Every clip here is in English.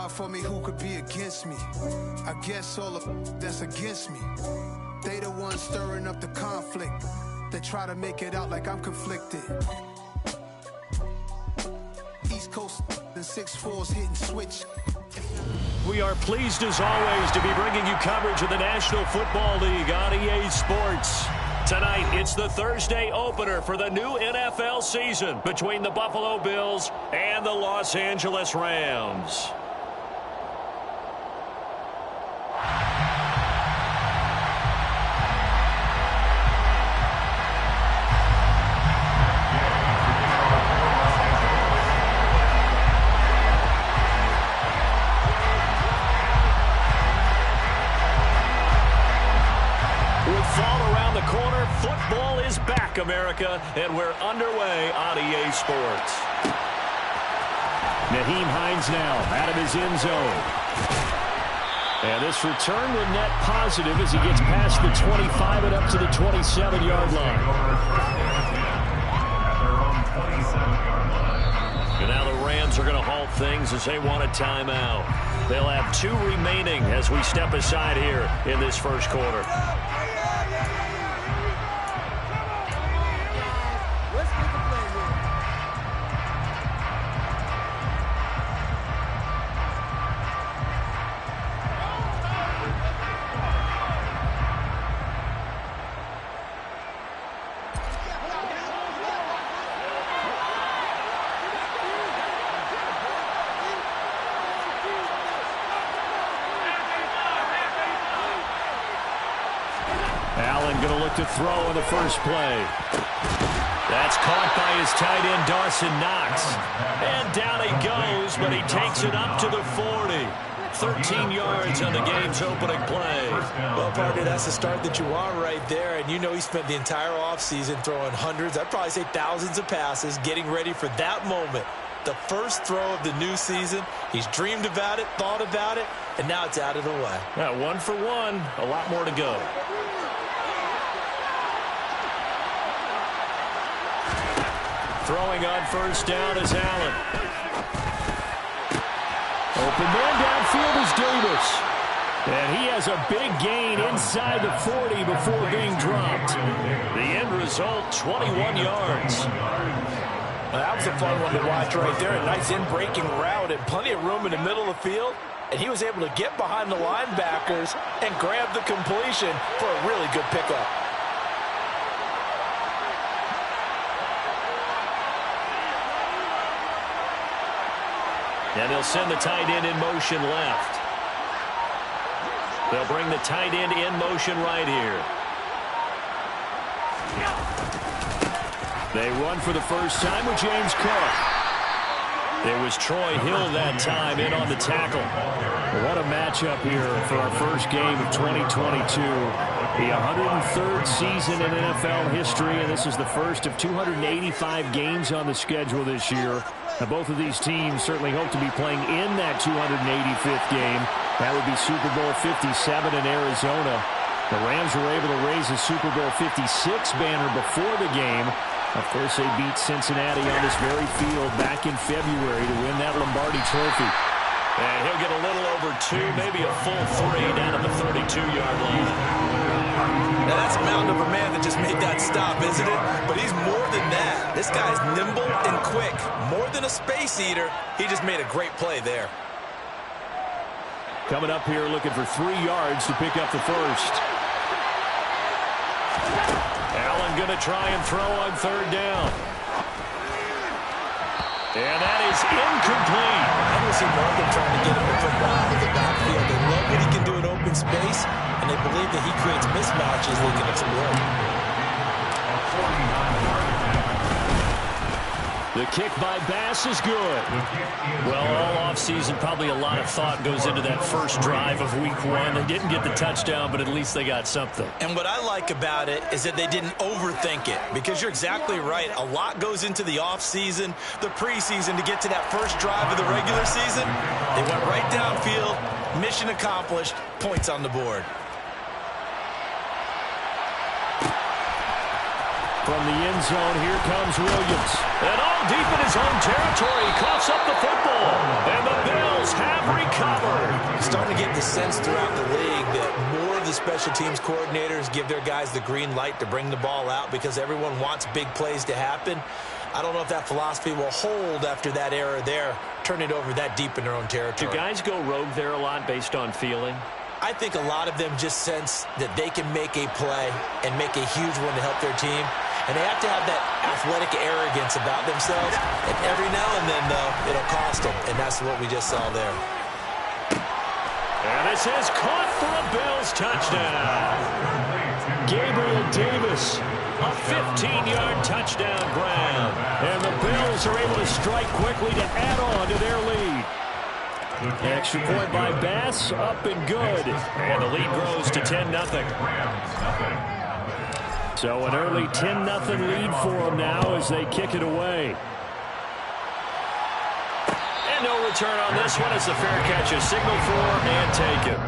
hard for me, who could be against me? I guess all of that's against me. They the ones stirring up the conflict. They try to make it out like I'm conflicted. East Coast and 6'4's hitting switch. We are pleased as always to be bringing you coverage of the National Football League on EA Sports. Tonight, it's the Thursday opener for the new NFL season between the Buffalo Bills and the Los Angeles Rams. Football is back, America, and we're underway on EA Sports. Nyheim Hines now out of his end zone. And this return will net positive as he gets past the 25 and up to the 27-yard line. And now the Rams are going to halt things as they want a timeout. They'll have 2 remaining as we step aside here in this first quarter. Allen going to look to throw on the first play. That's caught by his tight end, Dawson Knox. And down he goes, but he takes it up to the 40. 13 yards on the game's opening play. Well, partner, that's the start that you want right there. And you know he spent the entire offseason throwing hundreds, I'd probably say thousands of passes, getting ready for that moment. The first throw of the new season. He's dreamed about it, thought about it, and now it's out of the way. Yeah, 1 for 1, a lot more to go. Throwing on first down is Allen. Open man downfield is Davis. And he has a big gain inside the 40 before being dropped. The end result, 21 yards. Well, that was a fun one to watch right there. A nice in-breaking route and plenty of room in the middle of the field. And he was able to get behind the linebackers and grab the completion for a really good pickup. And they'll send the tight end in motion left. They'll bring the tight end in motion right here. They run for the first time with James Cook. It was Troy Hill that time in on the tackle. What a matchup here for our first game of 2022. The 103rd season in NFL history, and this is the first of 285 games on the schedule this year. Now, both of these teams certainly hope to be playing in that 285th game. That would be Super Bowl 57 in Arizona. The Rams were able to raise the Super Bowl 56 banner before the game. Of course, they beat Cincinnati on this very field back in February to win that Lombardi Trophy. And he'll get a little over 2, maybe a full 3 down at the 32-yard line. Now, that's a mountain of a man that just made that stop, isn't it? But he's more than that. This guy's nimble and quick. More than a space eater, he just made a great play there. Coming up here looking for 3 yards to pick up the first. Allen going to try and throw on third down. And that is incomplete. I don't see more than trying to get an open ball in the backfield. They love what he can do in open space, and they believe that he creates mismatches they can exploit. The kick by Bass is good. Well, all offseason, probably a lot of thought goes into that first drive of week 1. They didn't get the touchdown, but at least they got something. And what I like about it is that they didn't overthink it, because you're exactly right. A lot goes into the offseason, the preseason, to get to that first drive of the regular season. They went right downfield, mission accomplished, points on the board. From the end zone, here comes Williams. And all deep in his own territory, coughs up the football. And the Bills Bills have recovered. Starting to get the sense throughout the league that more of the special teams coordinators give their guys the green light to bring the ball out because everyone wants big plays to happen. I don't know if that philosophy will hold after that error there, turn it over that deep in their own territory. Do guys go rogue there a lot based on feeling? I think a lot of them just sense that they can make a play and make a huge one to help their team. And they have to have that athletic arrogance about themselves. And every now and then, though, it'll cost them. And that's what we just saw there. And this is caught for a Bills touchdown. Gabriel Davis, a 15-yard touchdown grab. And the Bills are able to strike quickly to add on to their lead. Extra point by Bass, up and good. And the lead grows to 10-0. So an early 10-0 lead for them now as they kick it away. And no return on this one as the fair catch is signaled for and taken.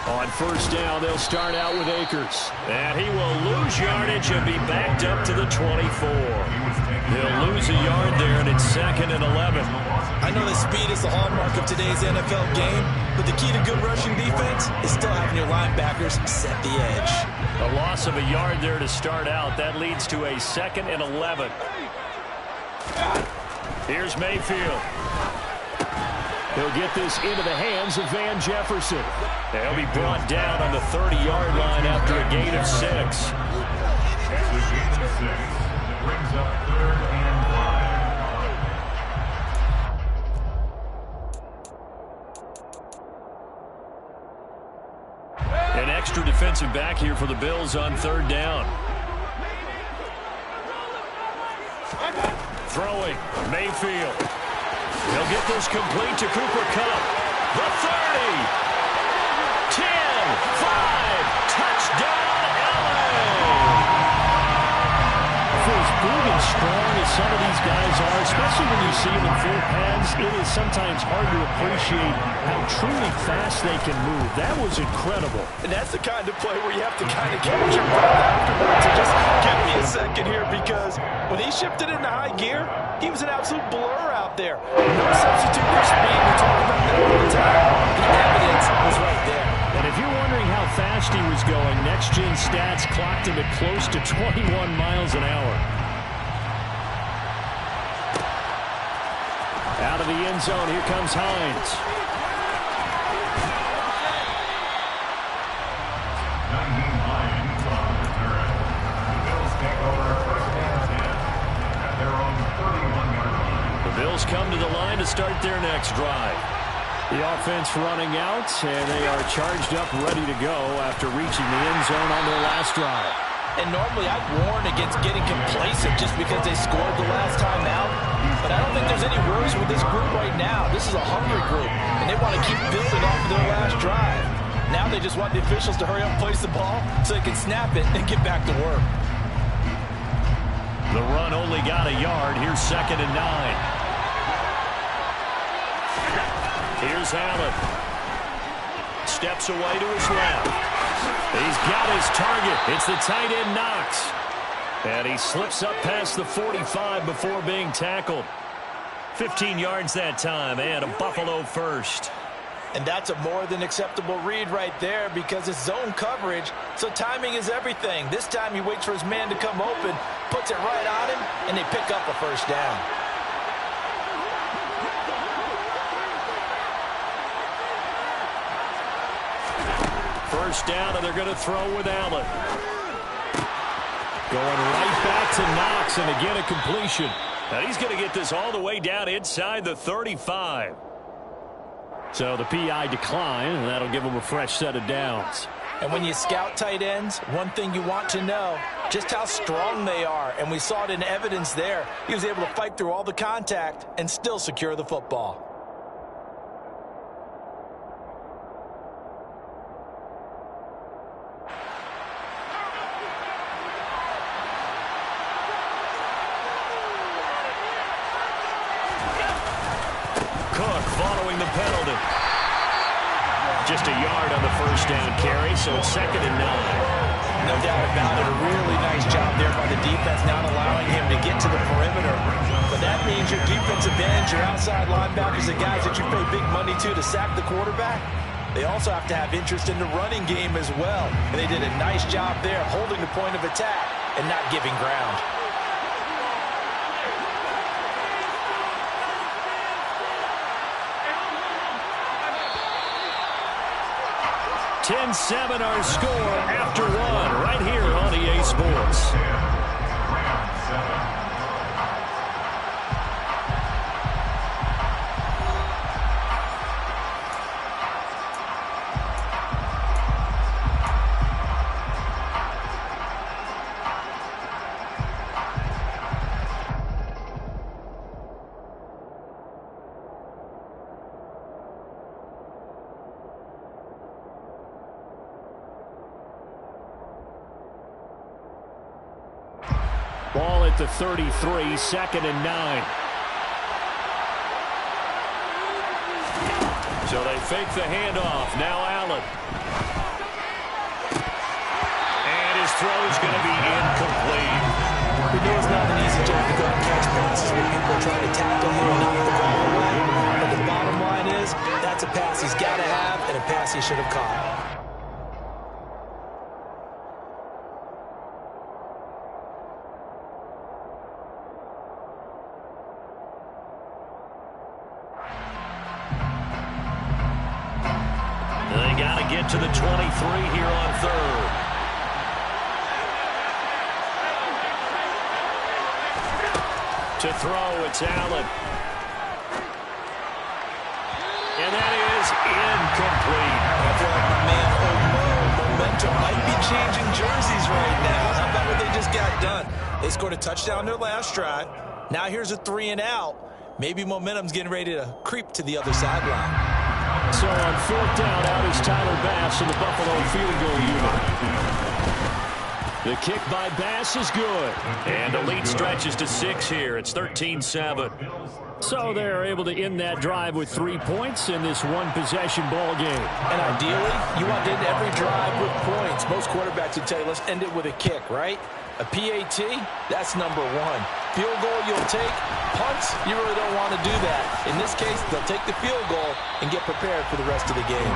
On first down, they'll start out with Akers. And he will lose yardage and be backed up to the 24. They'll lose a yard there, and it's 2nd and 11. I know that speed is the hallmark of today's NFL game, but the key to good rushing defense is still having your linebackers set the edge. A loss of a yard there to start out. That leads to a 2nd and 11. Here's Mayfield. He'll get this into the hands of Van Jefferson. They'll be brought down on the 30-yard line after a gain of 6. Brings up 3rd and 5. An extra defensive back here for the Bills on 3rd down. Throwing, Mayfield. He'll get this complete to Cooper Kupp. The 30. 10, 5, touchdown, LA. For as big and strong as some of these guys are, especially when you see them in full pads, it is sometimes hard to appreciate how truly fast they can move. That was incredible. And that's the kind of play where you have to kind of catch your breath afterwards. So just give me a second here, because when he shifted into high gear, he was an absolute blur out there. No substitute for speed. We talk about that all the time. The evidence was right there. And if you're wondering how fast he was going, next-gen stats clocked him at close to 21 miles an hour. Out of the end zone, here comes Hines. 19 Lions on the return. The Bills take over 1st and 10 at their own 31-yard line. The Bills come to the line to start their next drive. The offense running out, and they are charged up, ready to go after reaching the end zone on their last drive. And normally I'd warn against getting complacent just because they scored the last time out. But I don't think there's any worries with this group right now. This is a hungry group, and they want to keep building off of their last drive. Now they just want the officials to hurry up and place the ball so they can snap it and get back to work. The run only got a yard. Here's 2nd and 9. Here's Allen. Steps away to his left. He's got his target. It's the tight end Knox. And he slips up past the 45 before being tackled. 15 yards that time, and a Buffalo first. And that's a more than acceptable read right there, because it's zone coverage, so timing is everything. This time he waits for his man to come open, puts it right on him, and they pick up a first down. First down, and they're going to throw with Allen. Going right back to Knox, and again a completion. And he's going to get this all the way down inside the 35. So the PI decline, and that'll give him a fresh set of downs. And when you scout tight ends, one thing you want to know, just how strong they are. And we saw it in evidence there. He was able to fight through all the contact and still secure the football. just a yard on the first down carry, so it's 2nd and 9. No doubt about it. A really nice job there by the defense, not allowing him to get to the perimeter. But that means your defensive ends, your outside linebackers, the guys that you pay big money to sack the quarterback, they also have to have interest in the running game as well. And they did a nice job there, holding the point of attack and not giving ground. 10-7 our score after one right here on EA Sports. Ball at the 33, 2nd and 9. So they fake the handoff. Now Allen. And his throw is going to be incomplete. We know it's not an easy job to go and catch passes when people are trying to tackle him and knock the ball away. But the bottom line is, that's a pass he's got to have and a pass he should have caught. To the 23 here on 3rd. To throw, it's Allen. And that is incomplete. I feel like my man momentum might be changing jerseys right now. How about what they just got done? They scored a touchdown their last drive. Now here's a 3 and out. Maybe momentum's getting ready to creep to the other sideline. So on 4th down, out is Tyler Bass in the Buffalo field goal unit. The kick by Bass is good. And the lead stretches to 6 here. It's 13-7. So they're able to end that drive with 3 points in this one-possession ball game. And ideally, you want to end every drive with points. Most quarterbacks would tell you, let's end it with a kick, right? A PAT, that's number 1. Field goal you'll take. Punts, you really don't want to do that. In this case, they'll take the field goal and get prepared for the rest of the game.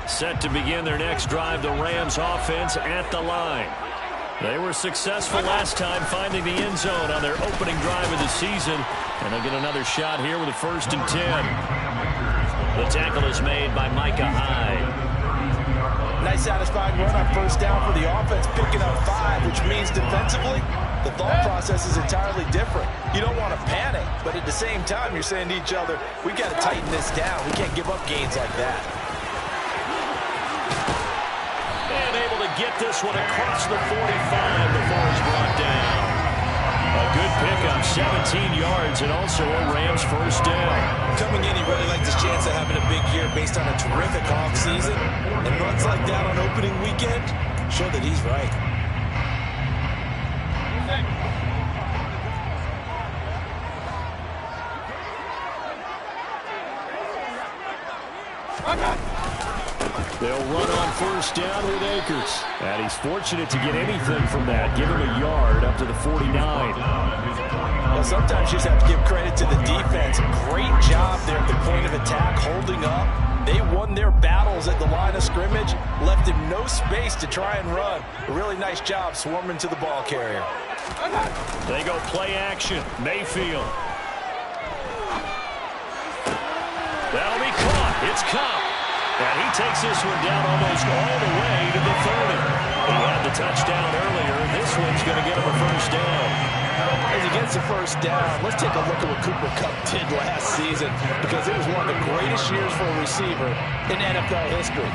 Set to begin their next drive, the Rams offense at the line. They were successful last time finding the end zone on their opening drive of the season. And they'll get another shot here with a 1st and 10. The tackle is made by Micah Hyde. Nice satisfying run on 1st down for the offense, picking up 5, which means defensively, the thought process is entirely different. You don't want to panic, but at the same time, you're saying to each other, we've got to tighten this down. We can't give up gains like that. Get this one across the 45 before he's brought down. A good pickup, 17 yards, and also a Rams 1st down. Coming in, he really liked his chance of having a big year based on a terrific offseason. And runs like that on opening weekend show that he's right. They'll run on 1st down with Akers. And he's fortunate to get anything from that. Give him a yard up to the 49. Well, sometimes you just have to give credit to the defense. Great job there at the point of attack, holding up. They won their battles at the line of scrimmage, left him no space to try and run. A really nice job swarming to the ball carrier. They go play action. Mayfield. That'll be caught. It's caught. And he takes this one down almost all the way to the 30. He had the touchdown earlier. This one's going to get him a 1st down. As he gets the 1st down, let's take a look at what Cooper Kupp did last season, because it was one of the greatest years for a receiver in NFL history.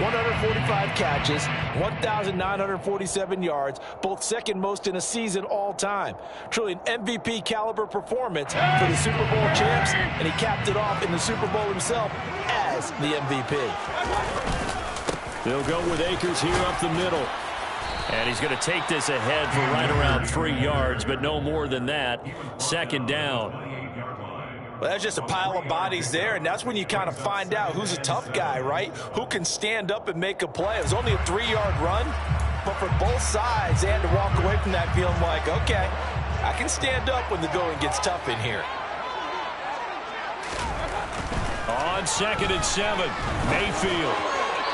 145 catches, 1,947 yards, both 2nd most in a season all time. Truly an MVP caliber performance for the Super Bowl champs, and he capped it off in the Super Bowl himself as the MVP. They'll go with Akers here up the middle. And he's going to take this ahead for right around 3 yards, but no more than that. Second down. Well, that's just a pile of bodies there, and that's when you kind of find out who's a tough guy, right? Who can stand up and make a play. It was only a 3-yard run, but for both sides, they had to walk away from that feeling like, okay, I can stand up when the going gets tough in here. On 2nd and 7, Mayfield.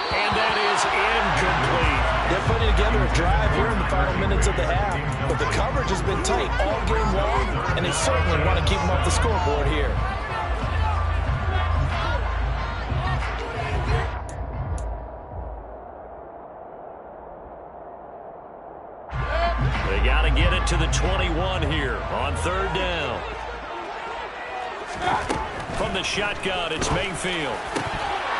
And that is incomplete. They're putting together a drive here in the final minutes of the half, but the coverage has been tight all game long, and they certainly want to keep them off the scoreboard here. They got to get it to the 21 here on 3rd down. From the shotgun, it's Mayfield.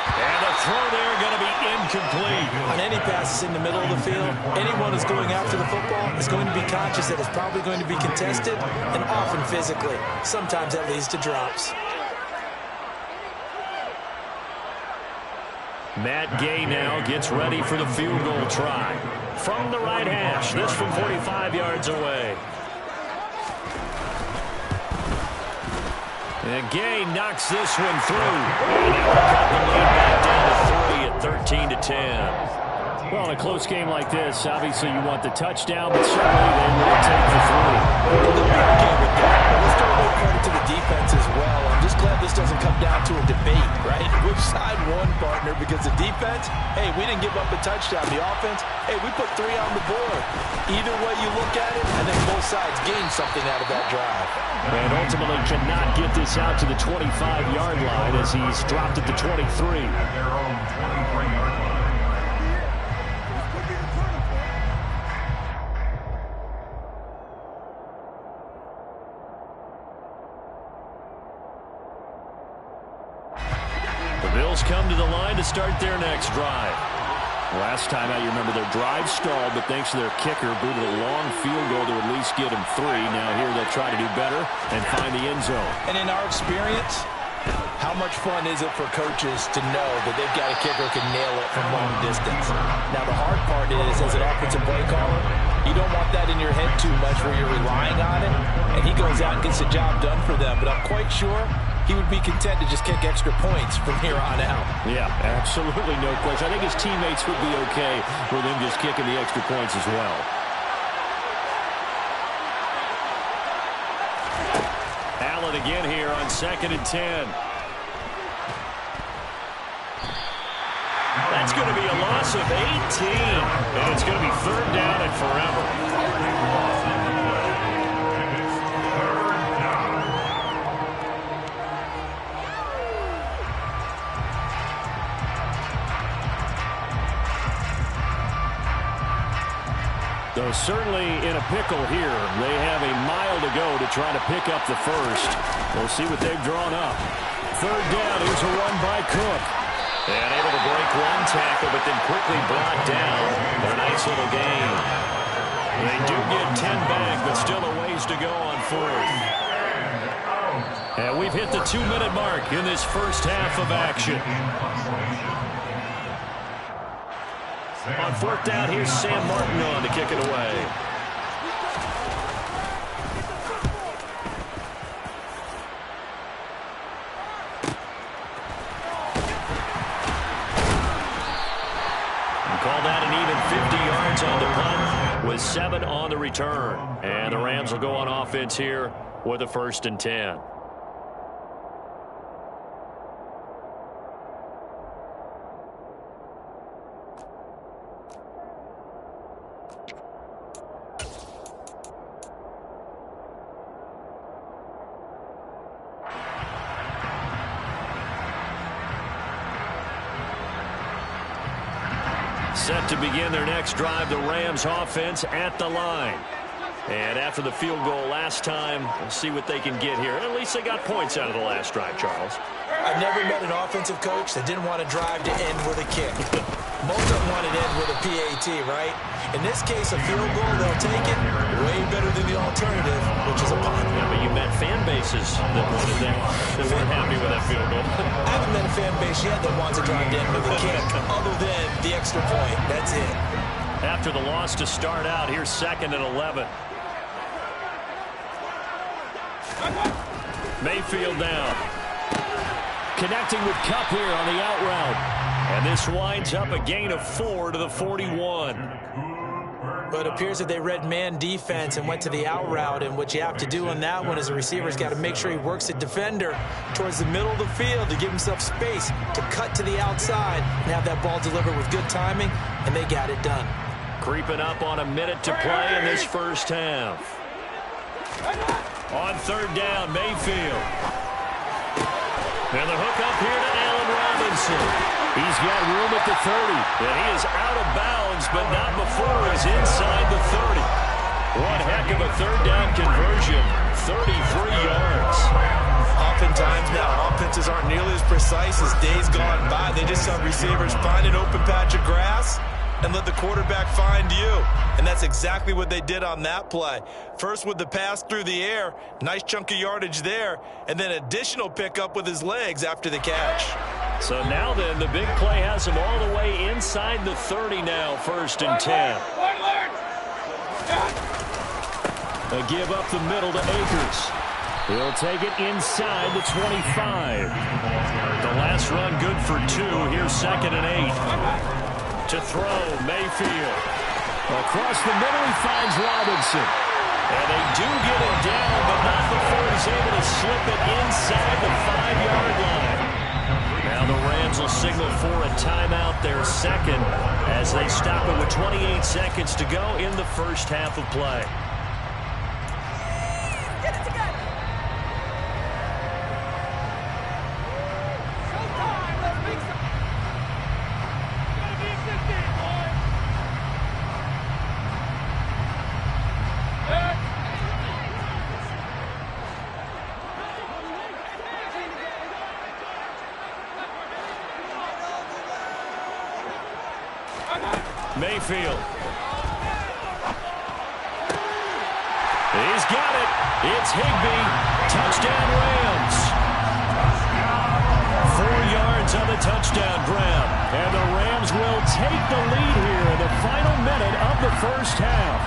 And the throw there going to be incomplete. On any passes in the middle of the field, anyone who's going after the football is going to be conscious that it's probably going to be contested, and often physically. Sometimes that leads to drops. Matt Gay now gets ready for the field goal try. From the right hash, this from 45 yards away. And Gay knocks this one through. And that will cut the lead back down to 3 at 13-10. Well, in a close game like this, obviously you want the touchdown, but certainly they will take the 3. They'll be okay with that. Let's throw a little credit to the defense as well. I'm just glad this doesn't come down to a debate, right? Which side won, partner? Because the defense, hey, we didn't give up a touchdown. The offense, hey, we put 3 on the board. Either way you look at it, I think both sides gained something out of that drive. And ultimately cannot get this out to the 25-yard line as he's dropped it to 23. At their own 23-yard line. The Bills come to the line to start their next drive. Last time out, you remember their drive stalled, but thanks to their kicker, booted a long field goal to at least get them 3. Now here they'll try to do better and find the end zone. And in our experience, how much fun is it for coaches to know that they've got a kicker who can nail it from long distance? Now the hard part is, as an offensive play caller, you don't want that in your head too much where you're relying on it, and he goes out and gets the job done for them. But I'm quite sure he would be content to just kick extra points from here on out. Yeah, absolutely no question. I think his teammates would be okay with him just kicking the extra points as well. Allen again here on 2nd and 10. That's going to be a loss of 18. And it's going to be 3rd down and forever. So certainly in a pickle here. They have a mile to go to try to pick up the first. We'll see what they've drawn up. 3rd down. Here's a run by Cook. And able to break one tackle, but then quickly brought down. But a nice little gain. They do get 10 back, but still a ways to go on 4th. And we've hit the 2-minute mark in this first half of action. On 4th down, here's Sam Martin on to kick it away. And call that an even 50 yards on the punt with 7 on the return. And the Rams will go on offense here with a 1st and 10. Set to begin their next drive, the Rams offense at the line. And after the field goal last time, we'll see what they can get here. At least they got points out of the last drive, Charles. I've never met an offensive coach that didn't want to drive to end with a kick. Most of them want to end with a PAT, right? In this case, a field goal, they'll take it way better than the alternative, which is a punt. Yeah, but you met fan bases that wanted that, that weren't happy with that field goal. I haven't met a fan base yet that wants to drive to end with a kick, other than the extra point. That's it. After the loss to start out, here's 2nd and 11. Mayfield down. Connecting with Kupp here on the out route. And this winds up a gain of 4 to the 41. But it appears that they read man defense and went to the out route. And what you have to do on that one is a receiver's got to make sure he works the defender towards the middle of the field to give himself space to cut to the outside and have that ball delivered with good timing. And they got it done. Creeping up on a minute to play in this first half. On 3rd down, Mayfield. And the hook up here to Allen Robinson. He's got room at the 30, and he is out of bounds, but not before he's inside the 30. One heck of a 3rd down conversion, 33 yards. Oftentimes now, offenses aren't nearly as precise as days gone by. They just have receivers find an open patch of grass and let the quarterback find you. And that's exactly what they did on that play. First with the pass through the air, nice chunk of yardage there, and then additional pickup with his legs after the catch. So now then, the big play has him all the way inside the 30 now, 1st and 10. A give up the middle to Akers. He'll take it inside the 25. The last run good for 2. Here's 2nd and 8. To throw, Mayfield. Across the middle, he finds Robinson. And they do get him down, but not before he's able to slip it inside the 5-yard line. Now the Rams will signal for a timeout, their 2nd, as they stop it with 28 seconds to go in the first half of play. Get it together. Showtime. Let's make some. Gotta be existing, boy. Mayfield. He's got it. It's Higbee. Touchdown Rams. 4 yards on the touchdown grab. And the Rams will take the lead here in the final minute of the first half.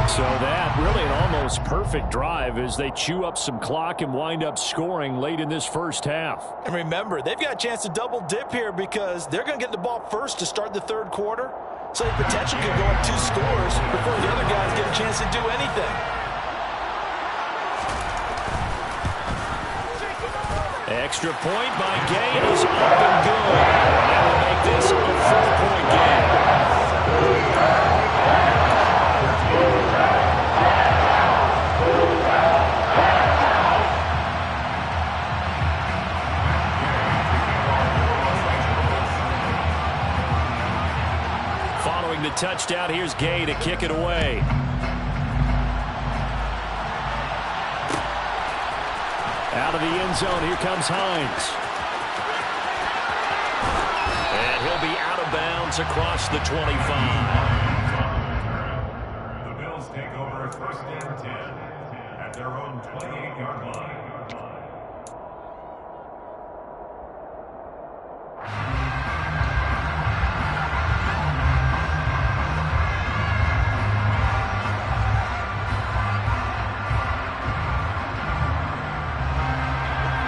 So that really an almost perfect drive as they chew up some clock and wind up scoring late in this first half. And remember, they've got a chance to double dip here because they're going to get the ball first to start the 3rd quarter. So they potentially could go up 2 scores before the other guys get a chance to do anything. Extra point by Gay is up and good. That will make this a 4-point game. Following the touchdown, here's Gay to kick it away. Out of the end zone, here comes Hines. And he'll be out of bounds across the 25. The Bills take over 1st and 10 at their own 28-yard line.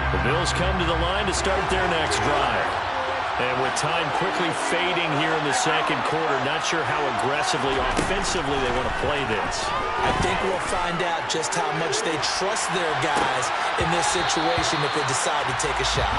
The Bills come to the line to start their next drive. And with time quickly fading here in the 2nd quarter, not sure how aggressively, offensively they want to play this. I think we'll find out just how much they trust their guys in this situation if they decide to take a shot.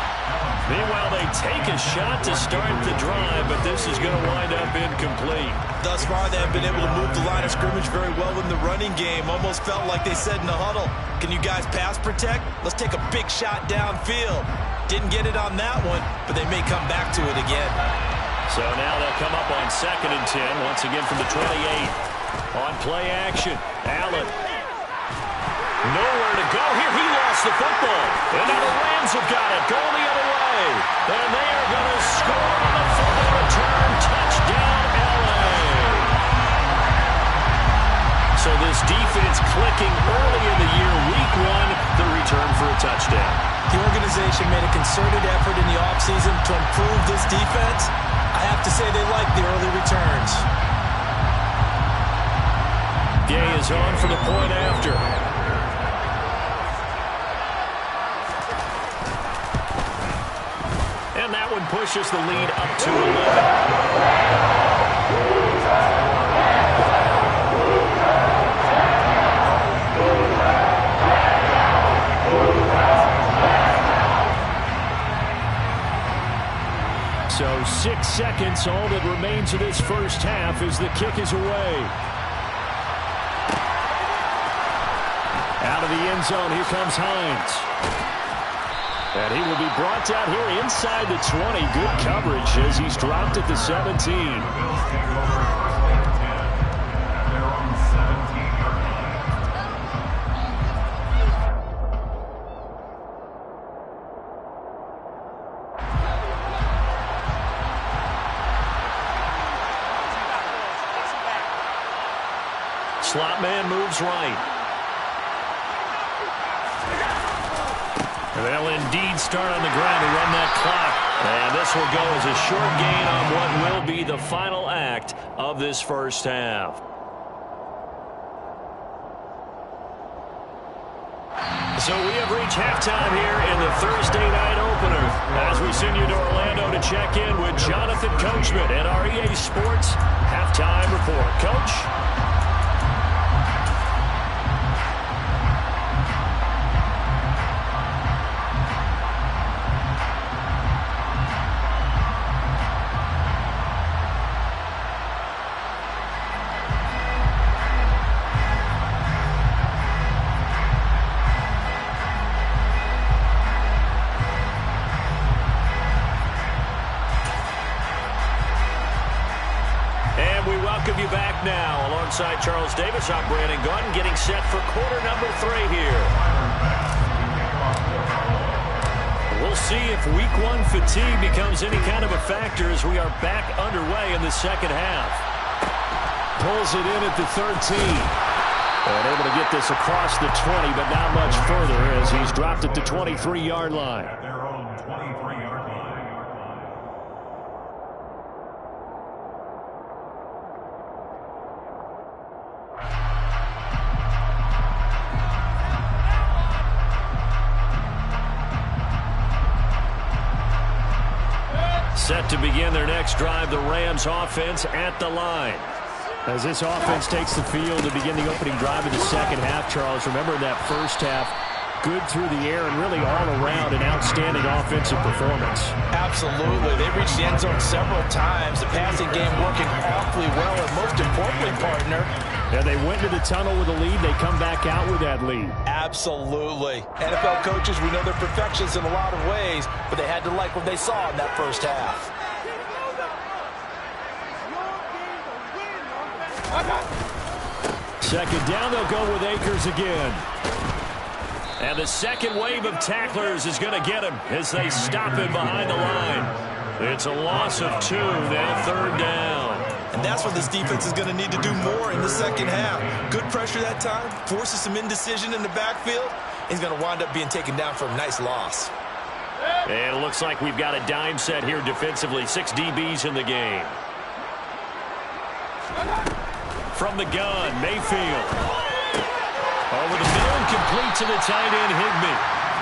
Meanwhile, they take a shot to start the drive, but this is going to wind up incomplete. Thus far, they have been able to move the line of scrimmage very well in the running game. Almost felt like they said in the huddle, can you guys pass protect? Let's take a big shot downfield. Didn't get it on that one, but they may come back to it again. So now they'll come up on 2nd and 10, once again from the 28. On play action, Allen. Nowhere to go here. He lost gets the football. And now the Rams have got it, going the other way. And they are going to score on the fumble return. Touchdown, L.A. So this defense clicking early in the year, week one, the return for a touchdown. The organization made a concerted effort in the offseason to improve this defense. I have to say they like the early returns. Gay is on for the point after. And that one pushes the lead up to 11. So 6 seconds, all that remains of this first half as the kick is away. Out of the end zone, here comes Hines. And he will be brought down here inside the 20. Good coverage as he's dropped at the 17. Slot man moves right. They'll indeed start on the ground to run that clock. And this will go as a short gain on what will be the final act of this first half. So we have reached halftime here in the Thursday night opener as we send you to Orlando to check in with Jonathan Coachman at our EA Sports Halftime Report. Coach? You back now alongside Charles Davis. I'm Brandon Gaudin getting set for quarter number 3 here. We'll see if week one fatigue becomes any kind of a factor as we are back underway in the second half. Pulls it in at the 13. And able to get this across the 20, but not much further as he's dropped at the 23-yard line. Set to begin their next drive, the Rams offense at the line. As this offense takes the field to begin the opening drive of the second half, Charles, remember in that first half, good through the air and really all around an outstanding offensive performance. Absolutely. They reached the end zone several times. The passing game working awfully well, and most importantly, partner, yeah, they went to the tunnel with a lead. They come back out with that lead. Absolutely. NFL coaches, we know they're perfectionists in a lot of ways, but they had to like what they saw in that first half. Second down, they'll go with Akers again. And the second wave of tacklers is going to get him as they stop him behind the line. It's a loss of 2, now third down. And that's what this defense is going to need to do more in the second half. Good pressure that time, forces some indecision in the backfield. He's going to wind up being taken down for a nice loss. And it looks like we've got a dime set here defensively. 6 DBs in the game. From the gun, Mayfield. Over the middle, complete to the tight end, Higbee.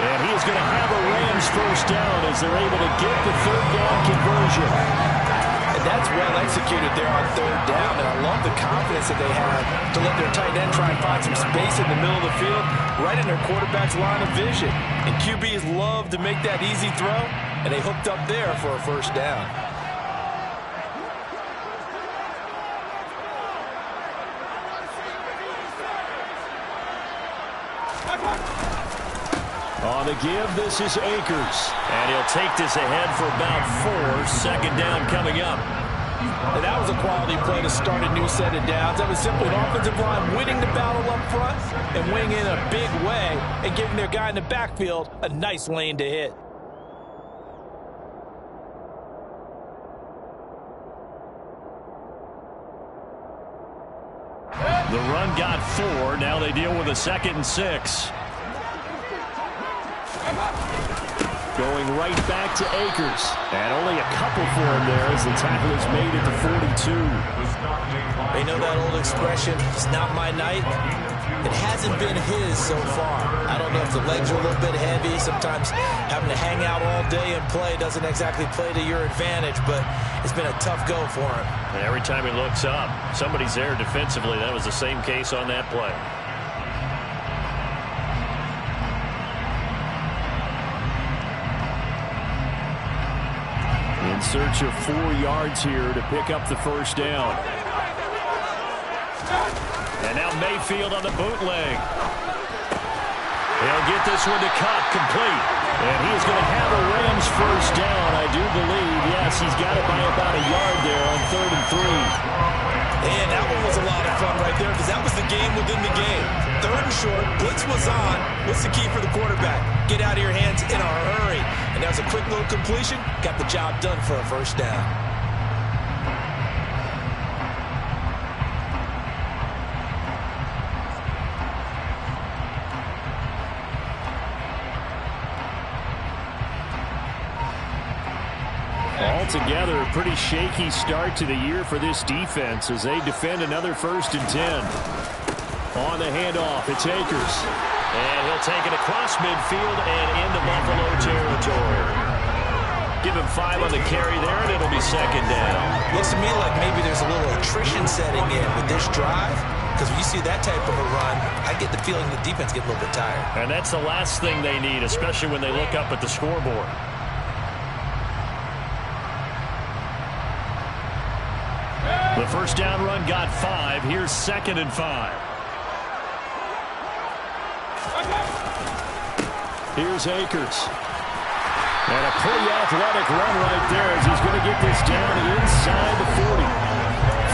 And he is going to have a Rams first down as they're able to get the third down conversion. And that's well executed there on third down. And I love the confidence that they have to let their tight end try and find some space in the middle of the field, right in their quarterback's line of vision. And QBs love to make that easy throw, and they hooked up there for a first down. On the give, this is Akers. And he'll take this ahead for about 4. Second down coming up. And that was a quality play to start a new set of downs. That was simply an offensive line winning the battle up front and winning in a big way and giving their guy in the backfield a nice lane to hit. The run got 4. Now they deal with a 2nd and 6. Going right back to Akers. And only a couple for him there as the tackle is made at the 42. They know that old expression, it's not my night. It hasn't been his so far. I don't know if the legs are a little bit heavy. Sometimes having to hang out all day and play doesn't exactly play to your advantage, but it's been a tough go for him. And every time he looks up, somebody's there defensively. That was the same case on that play. In search of 4 yards here to pick up the first down. And now Mayfield on the bootleg. He'll get this one to Cup, complete. And he is going to have a Rams first down, I do believe. Yes, he's got it by about a yard there on 3rd and 3. And that one was a lot of fun right there because that was the game within the game. 3rd and short, blitz was on. What's the key for the quarterback? Get out of your hands in a hurry. And that was a quick little completion. Got the job done for a first down. Altogether, a pretty shaky start to the year for this defense as they defend another 1st and 10. On the handoff, it's Akers. And he'll take it across midfield and into Buffalo territory. Give him 5 on the carry there, and it'll be 2nd down. Looks to me like maybe there's a little attrition setting in with this drive. Because when you see that type of a run, I get the feeling the defense gets a little bit tired. And that's the last thing they need, especially when they look up at the scoreboard. The first down run got 5. Here's 2nd and 5. Here's Akers. And a pretty athletic run right there as he's going to get this down inside the 40.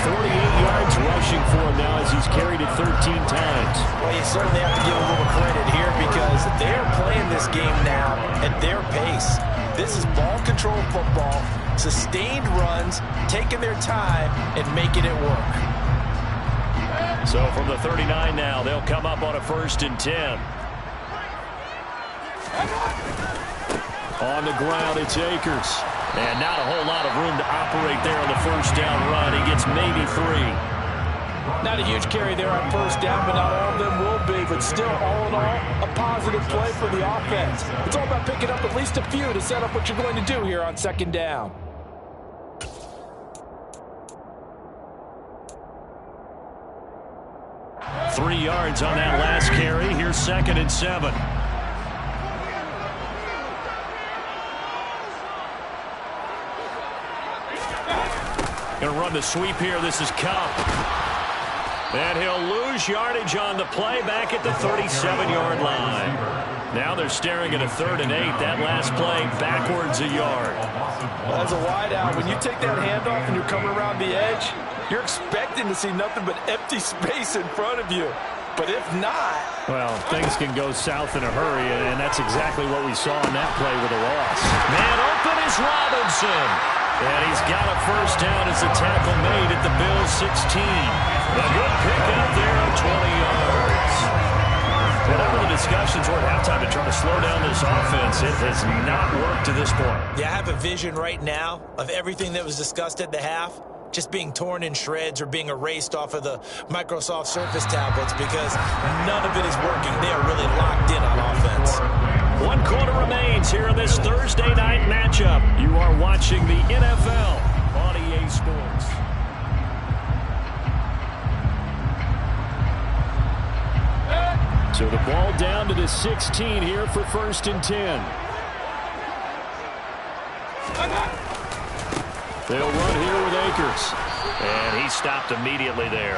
48 yards rushing for him now as he's carried it 13 times. Well, you certainly have to give a little credit here because they're playing this game now at their pace. This is ball control football, sustained runs, taking their time, and making it work. So from the 39 now, they'll come up on a 1st and 10. On the ground, it's Akers. And not a whole lot of room to operate there on the first down run. He gets maybe 3. Not a huge carry there on first down, but not all of them will be. But still, all in all, a positive play for the offense. It's all about picking up at least a few to set up what you're going to do here on 2nd down. Three yards on that last carry. Here's 2nd and 7. Going to run the sweep here. This is Cup. And he'll lose yardage on the play back at the 37-yard line. Now they're staring at a 3rd and 8. That last play backwards a yard. Well, as a wideout, when you take that handoff and you're coming around the edge, you're expecting to see nothing but empty space in front of you. But if not... Well, things can go south in a hurry, and that's exactly what we saw in that play with a loss. Man open is Robinson. And he's got a first down as the tackle made at the Bills 16. A good pickup there of 20 yards. Whatever the discussions were at halftime to try to slow down this offense, it has not worked to this point. Yeah, I have a vision right now of everything that was discussed at the half just being torn in shreds or being erased off of the Microsoft Surface tablets because none of it is working. They are really locked in on offense. 1 quarter remains here in this Thursday night matchup. You are watching the NFL on EA Sports. So the ball down to the 16 here for 1st and 10. They'll run here with Akers. And he stopped immediately there.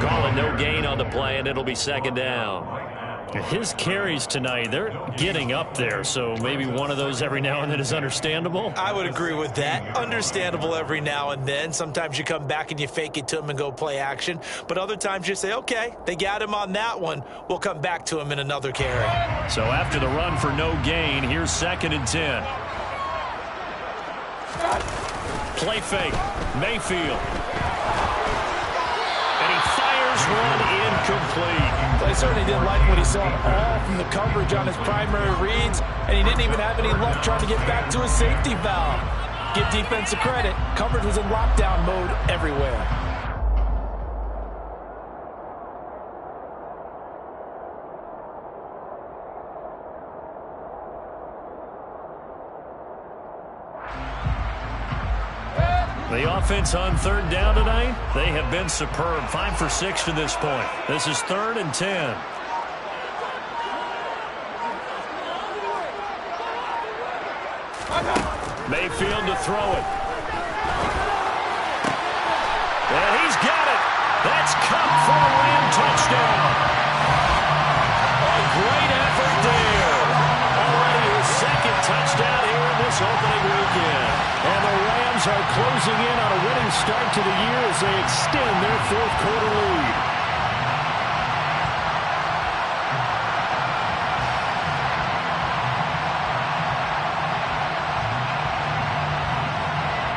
Calling no gain on the play, and it'll be 2nd down. His carries tonight, they're getting up there, so maybe one of those every now and then is understandable. I would agree with that. Understandable every now and then. Sometimes you come back and you fake it to him and go play action. But other times you say, okay, they got him on that one. We'll come back to him in another carry. So after the run for no gain, here's 2nd and 10. Play fake. Mayfield. And he fires one incomplete. Well, he certainly didn't like what he saw all from the coverage on his primary reads, and he didn't even have any luck trying to get back to his safety valve. Give defense a credit. Coverage was in lockdown mode everywhere. The offense on 3rd down tonight, they have been superb. 5 for 6 to this point. This is 3rd and 10. Mayfield to throw it. And he's got it. That's Cup for a Ram touchdown. A great effort there. Already his 2nd touchdown here in this opening weekend. And the Rams are closing in on a winning start to the year as they extend their 4th quarter lead.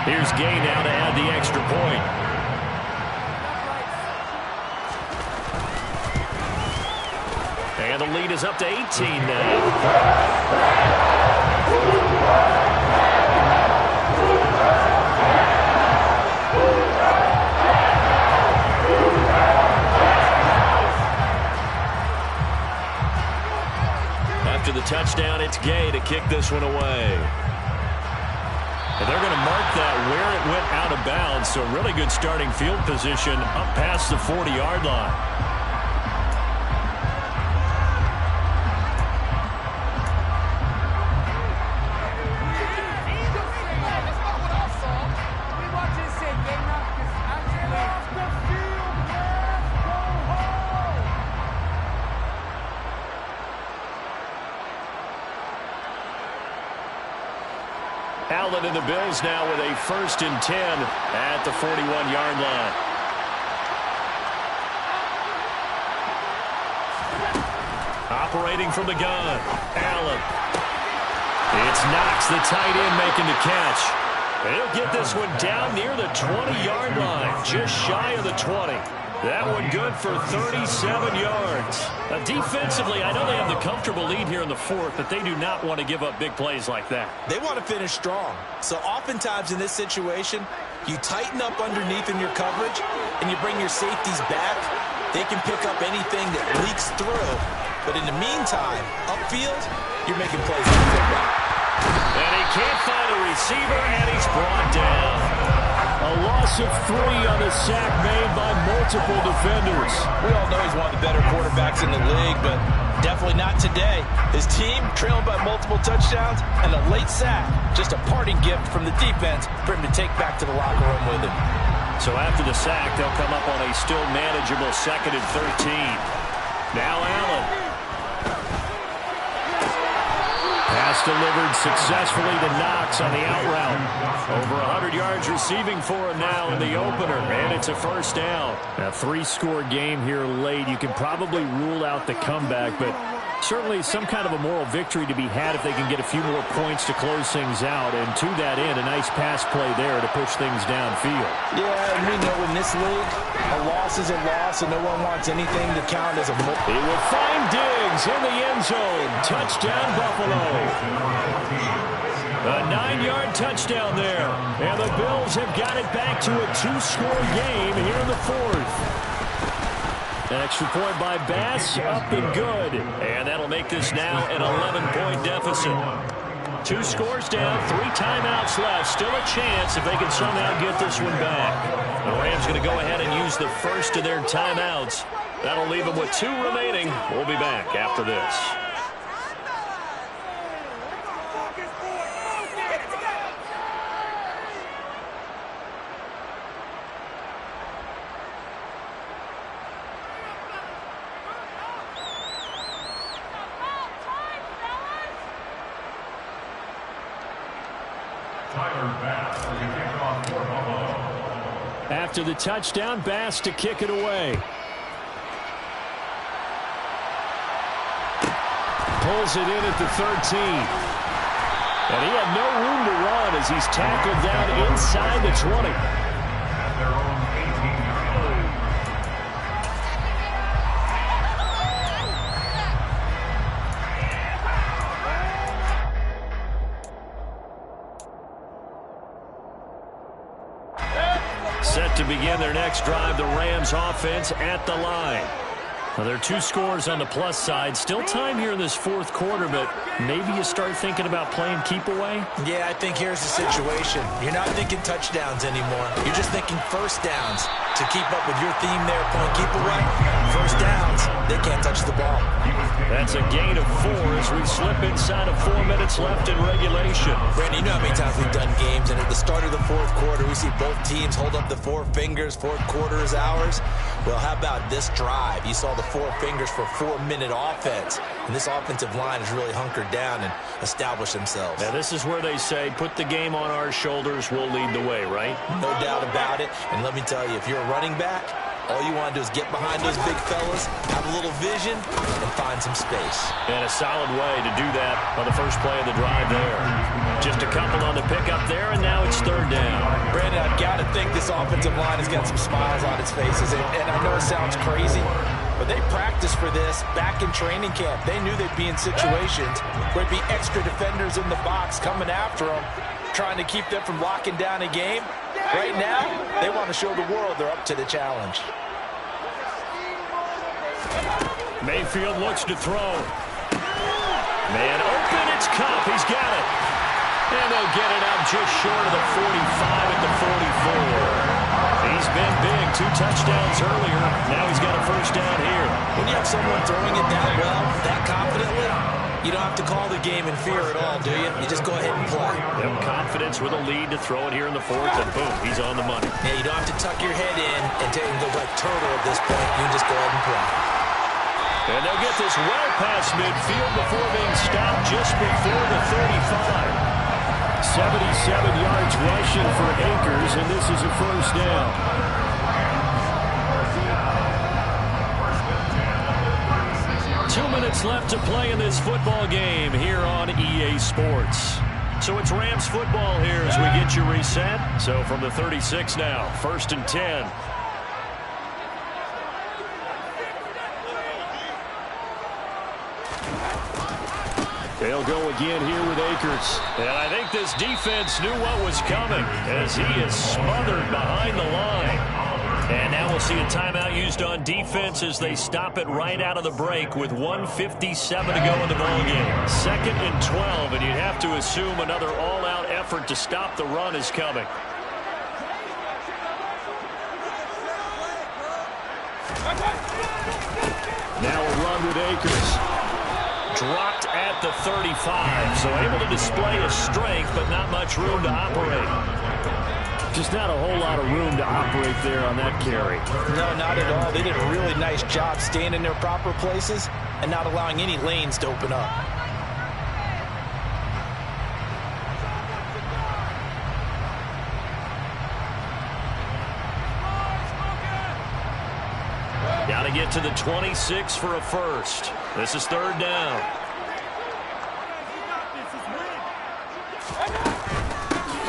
Here's Gay now to add the extra point. And the lead is up to 18 now. After the touchdown, it's Gay to kick this one away. And they're going to mark that where it went out of bounds, so really good starting field position up past the 40-yard line. Allen and the Bills now with a 1st and 10 at the 41-yard line. Operating from the gun, Allen. It's Knox, the tight end, making the catch. He'll get this one down near the 20-yard line, just shy of the 20. That one good for 37 yards. Defensively, I know they have the comfortable lead here in the 4th, but they do not want to give up big plays like that. They want to finish strong. So oftentimes in this situation, you tighten up underneath in your coverage, and you bring your safeties back. They can pick up anything that leaks through. But in the meantime, upfield, you're making plays on football. And he can't find a receiver, and he's brought down. A loss of 3 on the sack made by multiple defenders. We all know he's one of the better quarterbacks in the league, but definitely not today. His team trailing by multiple touchdowns and a late sack. Just a parting gift from the defense for him to take back to the locker room with him. So after the sack, they'll come up on a still manageable 2nd and 13. Now Allen. Pass delivered successfully to Knox on the out route. Over 100 yards receiving for him now in the opener, and it's a 1st down. A 3-score game here late. You can probably rule out the comeback, but certainly some kind of a moral victory to be had if they can get a few more points to close things out. And to that end, a nice pass play there to push things downfield. Yeah, and we know in this league, a loss is a loss, and no one wants anything to count as a... He will find Diggs in the end zone. Touchdown, Buffalo. A 9-yard touchdown there. And the Bills have got it back to a 2-score game here in the 4th. An extra point by Bass, up and good. And that'll make this now an 11-point deficit. 2 scores down, 3 timeouts left. Still a chance if they can somehow get this one back. The Rams going to go ahead and use the first of their timeouts. That'll leave them with 2 remaining. We'll be back after this. After the touchdown, Bass to kick it away. Pulls it in at the 13. And he had no room to run as he's tackled down inside the 20. At their own 18-yard line. Set to begin their next drive, the Rams offense at the line. Well, there are 2 scores on the plus side. Still time here in this fourth quarter, but maybe you start thinking about playing keep away? Yeah, I think here's the situation. You're not thinking touchdowns anymore. You're just thinking first downs. To keep up with your theme there, playing keep away, first downs, they can't touch the ball. That's a gain of 4 as we slip inside of 4 minutes left in regulation. Brandon, you know how many times we've done games, and at the start of the fourth quarter, we see both teams hold up the 4 fingers, fourth quarter is ours. Well, how about this drive? You saw the 4 fingers for 4-minute offense, and this offensive line has really hunkered down and established themselves. Now, this is where they say, put the game on our shoulders, we'll lead the way, right? No doubt about it, and let me tell you, if you're a running back, all you want to do is get behind those big fellas, have a little vision, and find some space. And a solid way to do that on the first play of the drive there. Just a couple on the pickup there, and now it's third down. Brandon, I've got to think this offensive line has got some smiles on its faces, and I know it sounds crazy, but they practiced for this back in training camp. They knew they'd be in situations where there'd be extra defenders in the box coming after them, trying to keep them from locking down a game. Right now, they want to show the world they're up to the challenge. Mayfield looks to throw. Man open, it's Cup. He's got it. And they'll get it out just short of the 45 at the 44. He's been big. 2 touchdowns earlier. Now he's got a first down here. When you have someone throwing it that well, that confidently, you don't have to call the game in fear at all, do you? You just go ahead and play. Yep, confidence with a lead to throw it here in the fourth, and boom, he's on the money. Yeah, you don't have to tuck your head in and take the like turtle at this point. You can just go ahead and play. And they'll get this well past midfield before being stopped just before the 35. 77 yards rushing for Akers, and this is a first down. Two minutes left to play in this football game here on EA Sports. So it's Rams football here as we get you reset. So from the 36 now, 1st and 10. They'll go again here with Akers. And I think this defense knew what was coming as he is smothered behind the line. And now we'll see a timeout used on defense as they stop it right out of the break with 1:57 to go in the ballgame. 2nd and 12, and you'd have to assume another all-out effort to stop the run is coming. Now a run with Akers. Dropped at the 35, so able to display his strength, but not much room to operate. Just not a whole lot of room to operate there on that carry. No, not at all. They did a really nice job staying in their proper places and not allowing any lanes to open up. Got to get to the 26 for a first. This is third down.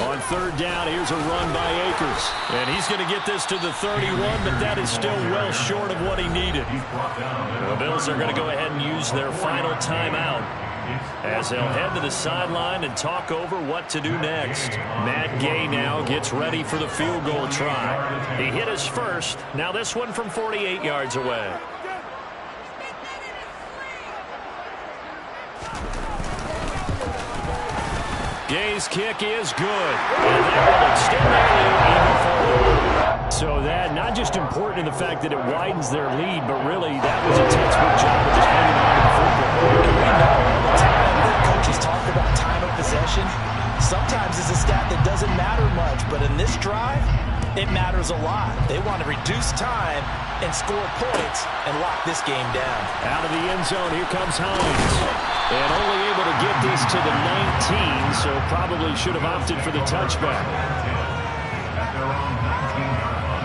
On third down, here's a run by Akers. And he's going to get this to the 31, but that is still well short of what he needed. The Bills are going to go ahead and use their final timeout as they'll head to the sideline and talk over what to do next. Matt Gay now gets ready for the field goal try. He hit his first. Now this one from 48 yards away. Gay's kick is good. And that will extend their lead even further. So that, not just important in the fact that it widens their lead, but really that was a textbook job of just hanging on to the football. We know all the time that coaches talk about time of possession. Sometimes it's a stat that doesn't matter much, but in this drive, it matters a lot. They want to reduce time and score points and lock this game down. Out of the end zone, here comes Hines. And only able to get this to the 19, so probably should have opted for the touchback. At their own 19-yard line.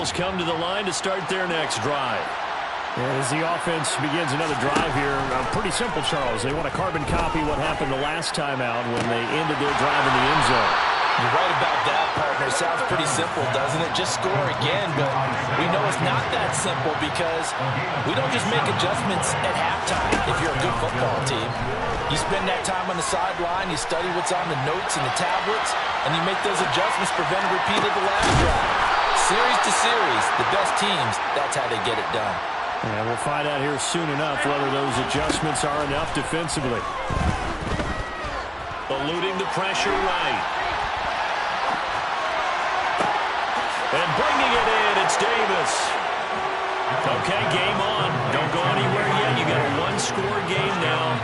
Bills come to the line to start their next drive. As the offense begins another drive here, pretty simple, Charles. They want to carbon copy what happened the last time out when they ended their drive in the end zone. You're right about that, partner. Sounds pretty simple, doesn't it? Just score again, but we know it's not that simple because we don't just make adjustments at halftime if you're a good football team. You spend that time on the sideline, you study what's on the notes and the tablets, and you make those adjustments, prevent a repeat of the last drive. Series to series, the best teams, that's how they get it done. And we'll find out here soon enough whether those adjustments are enough defensively. Eluding the pressure right. And bringing it in, it's Davis. Okay, game on. Don't go anywhere yet. You got a one-score game now.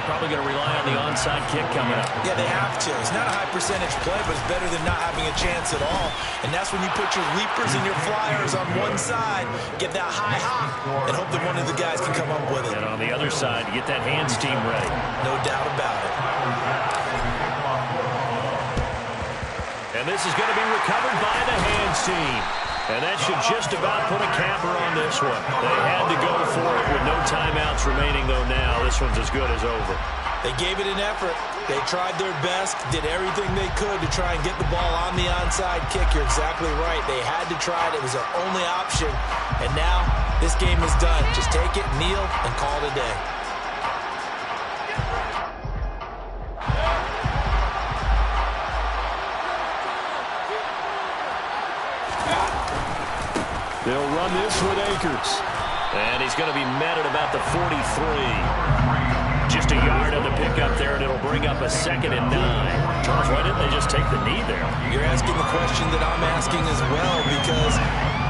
Probably going to rely on the onside kick coming up. Yeah, they have to. It's not a high-percentage play, but it's better than not having a chance at all. And that's when you put your leapers and your flyers on one side, get that high hop, and hope that one of the guys can come up with it. And on the other side, get that hands team ready. No doubt about it. And this is going to be recovered by the hands team. And that should just about put a capper on this one. They had to go for it with no timeouts remaining, though now. This one's as good as over. They gave it an effort. They tried their best, did everything they could to try and get the ball on the onside kick. You're exactly right. They had to try it. It was their only option. And now this game is done. Just take it, kneel, and call it a day. They'll run this with Akers. And he's going to be met at about the 43. Just a yard on the pickup there, and it'll bring up a 2nd and 9. Charles, why didn't they just take the knee there? You're asking the question that I'm asking as well, because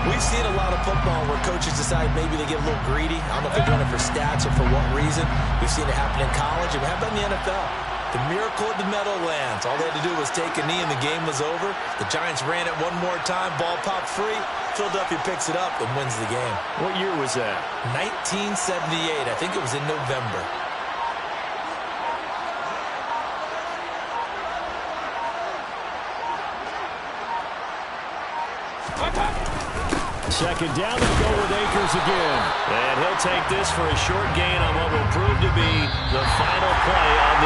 we've seen a lot of football where coaches decide maybe they get a little greedy. I don't know if they're doing it for stats or for what reason. We've seen it happen in college, and how about in the NFL? The miracle of the Meadowlands. All they had to do was take a knee and the game was over. The Giants ran it one more time. Ball popped free. Philadelphia picks it up and wins the game. What year was that? 1978. I think it was in November. Second down, they go with Akers again. And he'll take this for a short gain on what will prove to be the final play of the